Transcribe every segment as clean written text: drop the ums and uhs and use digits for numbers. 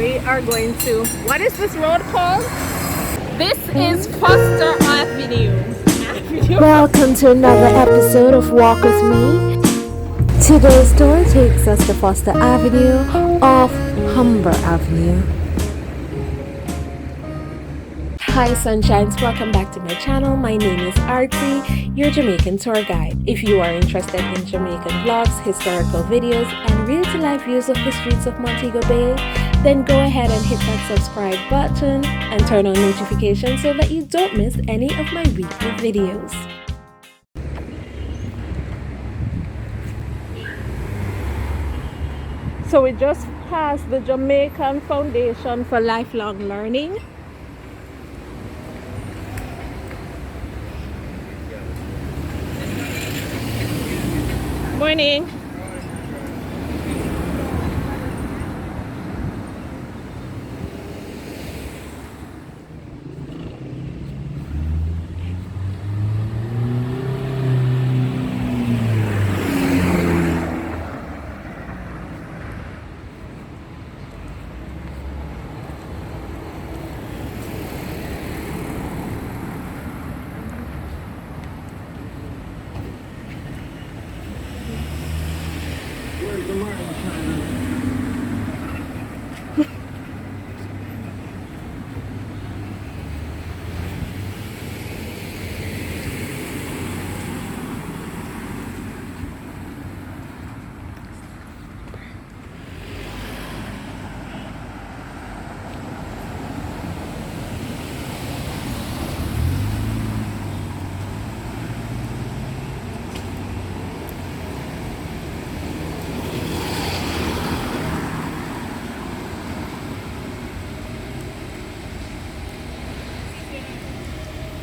We are going to, what is this road called? This is Foster Avenue. Welcome to another episode of Walk With Me. Today's tour takes us to Foster Avenue off Humber Avenue. Hi Sunshines, welcome back to my channel. My name is Artsy, your Jamaican tour guide. If you are interested in Jamaican vlogs, historical videos, and real-to-life views of the streets of Montego Bay, then go ahead and hit that subscribe button and turn on notifications so that you don't miss any of my weekly videos. So we just passed the Jamaican Foundation for Lifelong Learning. Morning.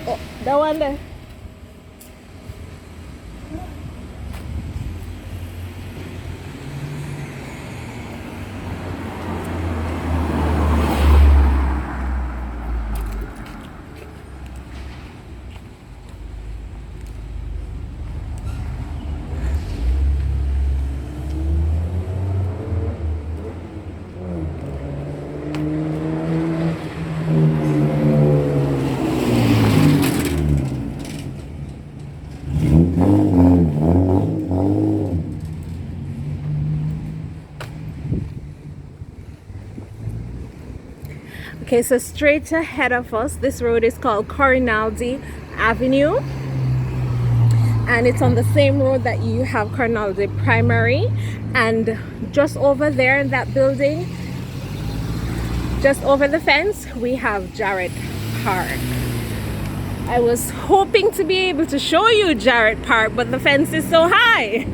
Oh, that one there. Okay, so straight ahead of us, this road is called Corinaldi Avenue, and it's on the same road that you have Corinaldi Primary, and just over there in that building, just over the fence, we have Jarette Park. I was hoping to be able to show you Jarette Park, but the fence is so high.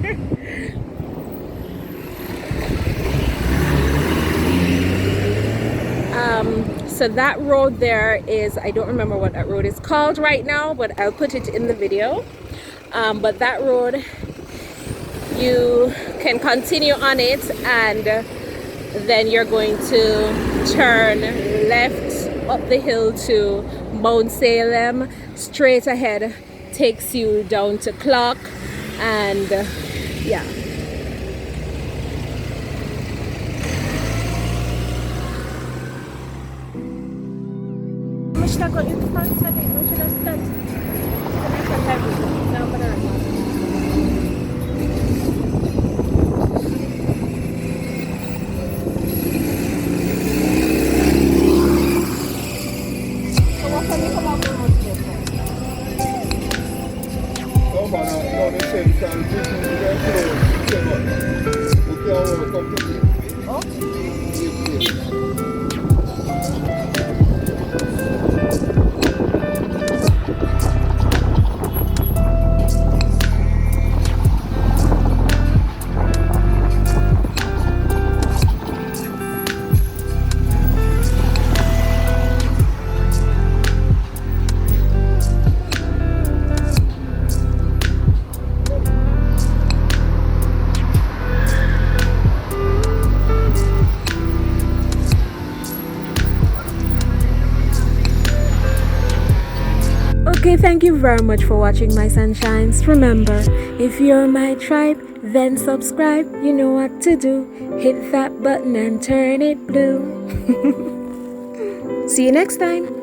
So that road there is, I don't remember what that road is called right now, but I'll put it in the video. But that road, you can continue on it, and then you're going to turn left up the hill to Mount Salem. Straight ahead takes you down to Clock, and yeah. Stuck in front of it, we should have stopped. Now, so what can you come up with? Oh, man, no, they say we can't do Okay, thank you very much for watching my sunshines. Remember, if you're my tribe, then subscribe. You know what to do. Hit that button and turn it blue. See you next time.